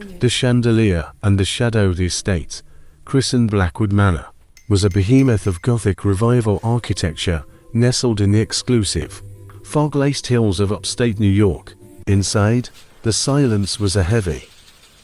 The chandelier and the shadowed estate, christened Blackwood Manor, was a behemoth of Gothic Revival architecture nestled in the exclusive, fog-laced hills of upstate New York. Inside, the silence was a heavy,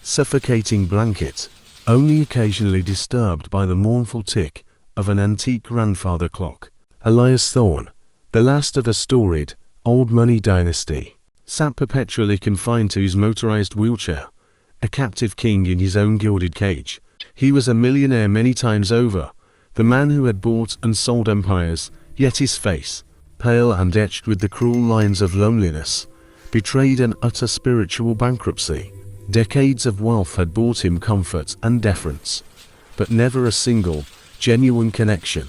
suffocating blanket, only occasionally disturbed by the mournful tick of an antique grandfather clock. Elias Thorne, the last of a storied, old money dynasty, sat perpetually confined to his motorized wheelchair, a captive king in his own gilded cage. He was a millionaire many times over, the man who had bought and sold empires, yet his face, pale and etched with the cruel lines of loneliness, betrayed an utter spiritual bankruptcy. Decades of wealth had bought him comfort and deference, but never a single, genuine connection.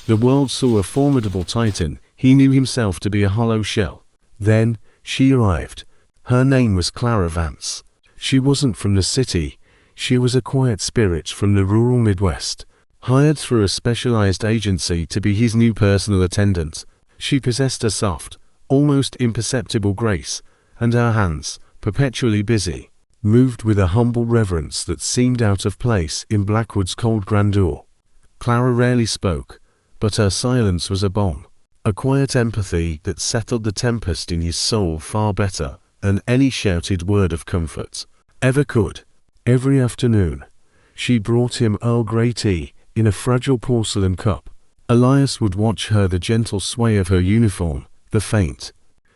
The world saw a formidable titan, he knew himself to be a hollow shell. Then, she arrived. Her name was Clara Vance. She wasn't from the city, she was a quiet spirit from the rural Midwest, hired through a specialized agency to be his new personal attendant. She possessed a soft, almost imperceptible grace, and her hands, perpetually busy, moved with a humble reverence that seemed out of place in Blackwood's cold grandeur. Clara rarely spoke, but her silence was a balm, a quiet empathy that settled the tempest in his soul far better than any shouted word of comfort ever could. Every afternoon, she brought him Earl Grey tea in a fragile porcelain cup. Elias would watch her, the gentle sway of her uniform, the faint,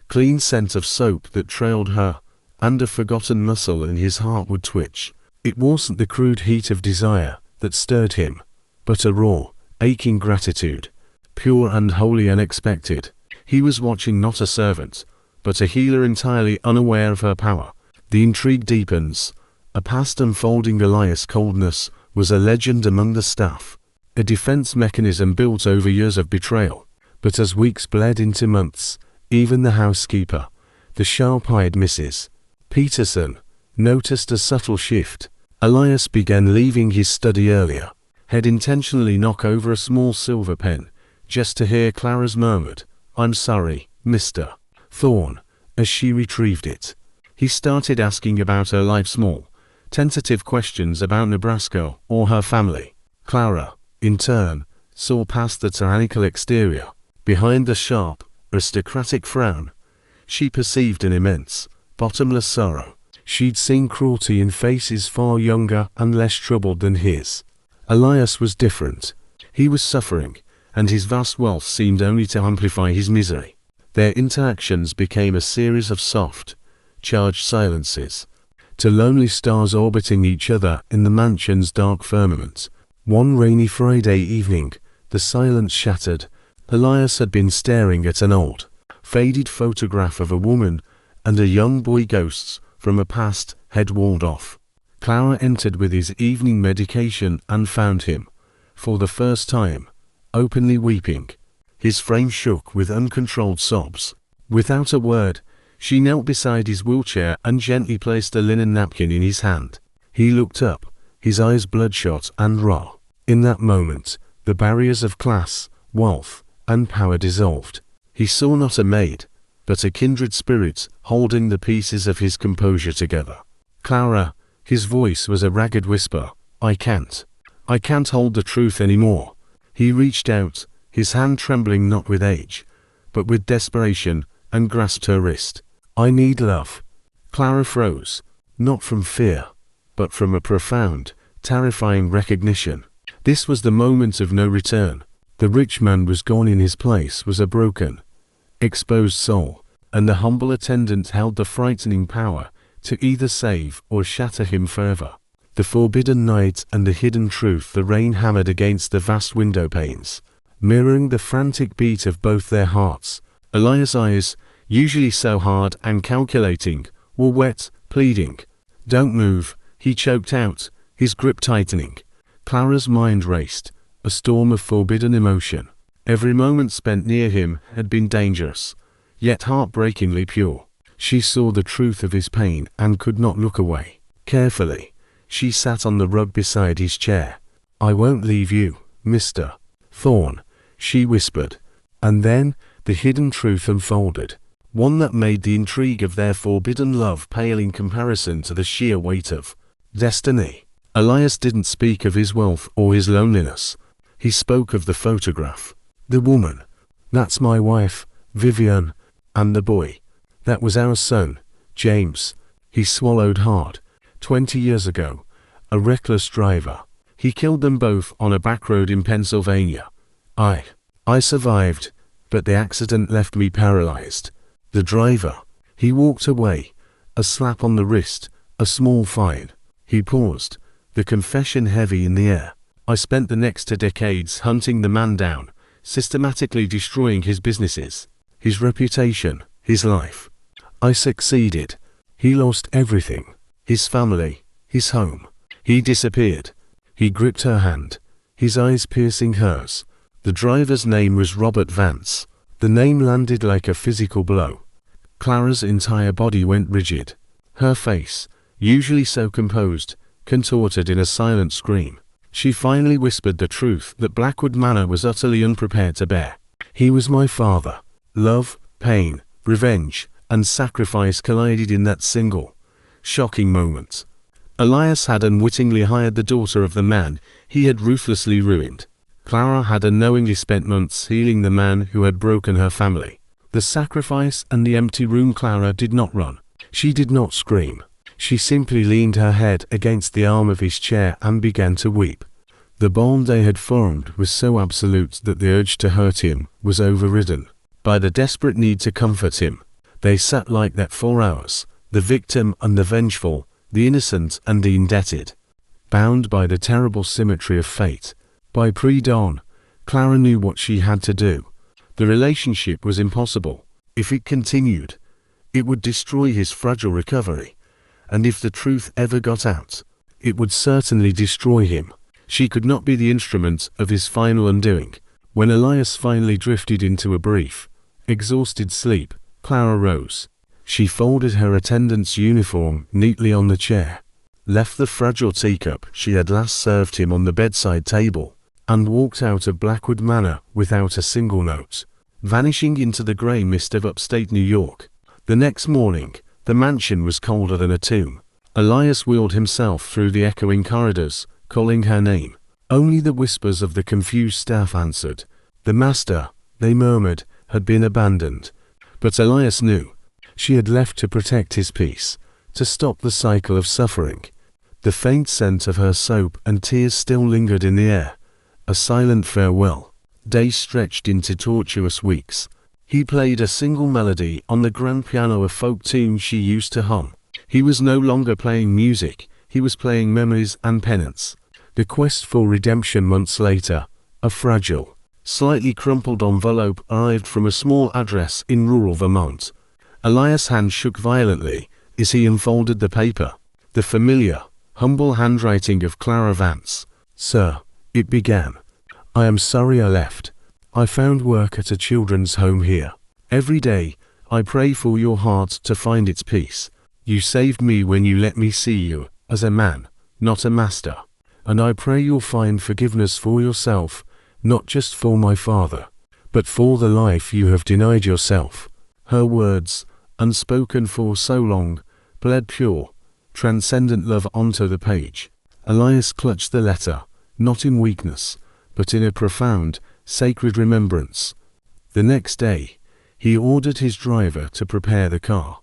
clean scent of soap that trailed her, and a forgotten muscle in his heart would twitch. It wasn't the crude heat of desire that stirred him, but a raw, aching gratitude, pure and wholly unexpected. He was watching not a servant, but a healer entirely unaware of her power. The intrigue deepens. A past unfolding. Elias' coldness was a legend among the staff, a defense mechanism built over years of betrayal. But as weeks bled into months, even the housekeeper, the sharp-eyed Mrs. Peterson, noticed a subtle shift. Elias began leaving his study earlier. He'd intentionally knock over a small silver pen, just to hear Clara's murmured, "I'm sorry, Mr. Thorne," as she retrieved it. He started asking about her life, small, tentative questions about Nebraska or her family. Clara, in turn, saw past the tyrannical exterior. Behind the sharp, aristocratic frown, she perceived an immense, bottomless sorrow. She'd seen cruelty in faces far younger and less troubled than his. Elias was different. He was suffering, and his vast wealth seemed only to amplify his misery. Their interactions became a series of soft, charged silences, to lonely stars orbiting each other in the mansion's dark firmament. One rainy Friday evening, the silence shattered. Elias had been staring at an old, faded photograph of a woman and a young boy, ghosts from a past had walled off. Clara entered with his evening medication and found him, for the first time, openly weeping. His frame shook with uncontrolled sobs. Without a word, she knelt beside his wheelchair and gently placed a linen napkin in his hand. He looked up, his eyes bloodshot and raw. In that moment, the barriers of class, wealth, and power dissolved. He saw not a maid, but a kindred spirit holding the pieces of his composure together. "Clara," his voice was a ragged whisper, I can't hold the truth anymore." He reached out, his hand trembling not with age, but with desperation, and grasped her wrist. "I need love." Clara froze, not from fear, but from a profound, terrifying recognition. This was the moment of no return. The rich man was gone, in his place was a broken, exposed soul, and the humble attendant held the frightening power to either save or shatter him forever. The forbidden night and the hidden truth. The rain hammered against the vast window panes, mirroring the frantic beat of both their hearts. Elias' eyes, usually so hard and calculating, were wet, pleading. "Don't move," he choked out, his grip tightening. Clara's mind raced, a storm of forbidden emotion. Every moment spent near him had been dangerous, yet heartbreakingly pure. She saw the truth of his pain and could not look away. Carefully, she sat on the rug beside his chair. "I won't leave you, Mr. Thorne," she whispered. And then, the hidden truth unfolded, one that made the intrigue of their forbidden love pale in comparison to the sheer weight of Destiny. Elias didn't speak of his wealth or his loneliness. He spoke of the photograph. The woman. That's my wife, Vivian, and the boy. That was our son, James. He swallowed hard. 20 years ago. A reckless driver. He killed them both on a back road in Pennsylvania. I survived, but the accident left me paralyzed. The driver. He walked away. A slap on the wrist, a small fine. He paused, the confession heavy in the air. I spent the next 2 decades hunting the man down, systematically destroying his businesses, his reputation, his life. I succeeded. He lost everything. His family, his home. He disappeared. He gripped her hand, his eyes piercing hers. The driver's name was Robert Vance. The name landed like a physical blow. Clara's entire body went rigid. Her face, usually so composed, contorted in a silent scream. She finally whispered the truth that Blackwood Manor was utterly unprepared to bear. He was my father. Love, pain, revenge, and sacrifice collided in that single, shocking moment. Elias had unwittingly hired the daughter of the man he had ruthlessly ruined. Clara had unknowingly spent months healing the man who had broken her family. The sacrifice and the empty room. Clara did not run. She did not scream. She simply leaned her head against the arm of his chair and began to weep. The bond they had formed was so absolute that the urge to hurt him was overridden by the desperate need to comfort him. They sat like that for hours, the victim and the vengeful, the innocent and the indebted, bound by the terrible symmetry of fate. By pre-dawn, Clara knew what she had to do. The relationship was impossible. If it continued, it would destroy his fragile recovery. And if the truth ever got out, it would certainly destroy him. She could not be the instrument of his final undoing. When Elias finally drifted into a brief, exhausted sleep, Clara rose. She folded her attendant's uniform neatly on the chair, left the fragile teacup she had last served him on the bedside table, and walked out of Blackwood Manor without a single note, vanishing into the grey mist of upstate New York. The next morning, the mansion was colder than a tomb. Elias wheeled himself through the echoing corridors, calling her name. Only the whispers of the confused staff answered. The master, they murmured, had been abandoned. But Elias knew. She had left to protect his peace, to stop the cycle of suffering. The faint scent of her soap and tears still lingered in the air. A silent farewell. Days stretched into tortuous weeks. He played a single melody on the grand piano of folk tunes she used to hum. He was no longer playing music, he was playing memories and penance. The quest for redemption. Months later, a fragile, slightly crumpled envelope arrived from a small address in rural Vermont. Elias' hand shook violently as he unfolded the paper. The familiar, humble handwriting of Clara Vance. Sir, it began. I am sorry I left. I found work at a children's home here. Every day, I pray for your heart to find its peace. You saved me when you let me see you as a man, not a master. And I pray you'll find forgiveness for yourself, not just for my father, but for the life you have denied yourself. Her words, unspoken for so long, bled pure, transcendent love onto the page. Elias clutched the letter, not in weakness, but in a profound, sacred remembrance. The next day, he ordered his driver to prepare the car.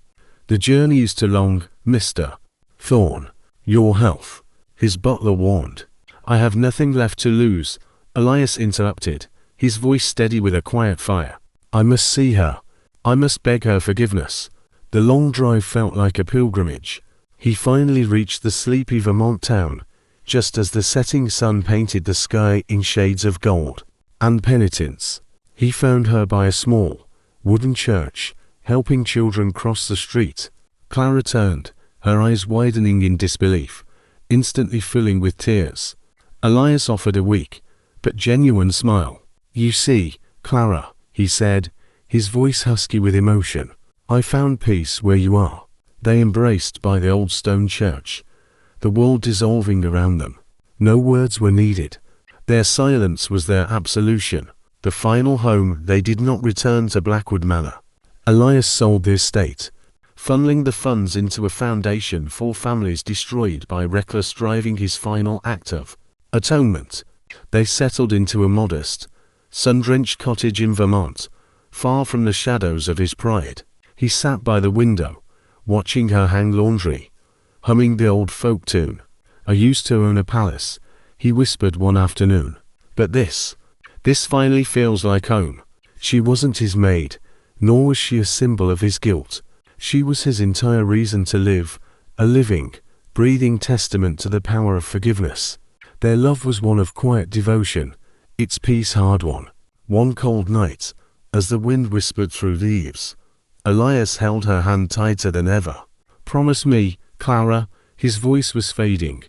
The journey is too long, Mr. Thorne. Your health. His butler warned. I have nothing left to lose, Elias interrupted, his voice steady with a quiet fire. I must see her. I must beg her forgiveness. The long drive felt like a pilgrimage. He finally reached the sleepy Vermont town, just as the setting sun painted the sky in shades of gold and penitence. He found her by a small, wooden church, helping children cross the street. Clara turned, her eyes widening in disbelief, instantly filling with tears. Elias offered a weak, but genuine smile. You see, Clara, he said, his voice husky with emotion, I found peace where you are. They embraced by the old stone church, the world dissolving around them. No words were needed. Their silence was their absolution, the final home. They did not return to Blackwood Manor. Elias sold the estate, funneling the funds into a foundation for families destroyed by reckless driving, his final act of atonement. They settled into a modest, sun-drenched cottage in Vermont, far from the shadows of his pride. He sat by the window, watching her hang laundry, humming the old folk tune. "I used to own a palace," he whispered one afternoon. "But this finally feels like home." She wasn't his maid, nor was she a symbol of his guilt. She was his entire reason to live, a living, breathing testament to the power of forgiveness. Their love was one of quiet devotion, its peace hard-won. One cold night, as the wind whispered through leaves, Elias held her hand tighter than ever. "Promise me, Clara," his voice was fading.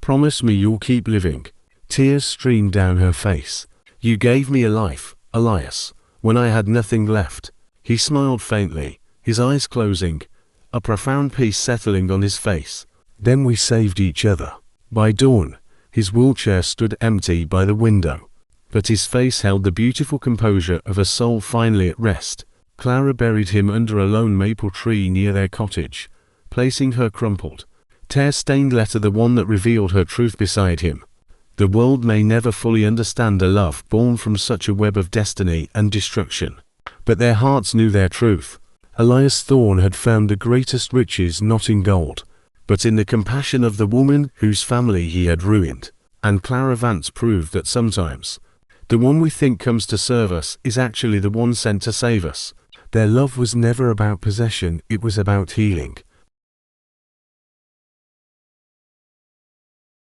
"Promise me you'll keep living." Tears streamed down her face. "You gave me a life, Elias, when I had nothing left." He smiled faintly, his eyes closing, a profound peace settling on his face. "Then we saved each other." By dawn, his wheelchair stood empty by the window, but his face held the beautiful composure of a soul finally at rest. Clara buried him under a lone maple tree near their cottage, placing her crumpled, tear-stained letter, the one that revealed her truth, beside him. The world may never fully understand a love born from such a web of destiny and destruction, but their hearts knew their truth. Elias Thorne had found the greatest riches not in gold, but in the compassion of the woman whose family he had ruined. And Clara Vance proved that sometimes the one we think comes to serve us is actually the one sent to save us. Their love was never about possession, it was about healing.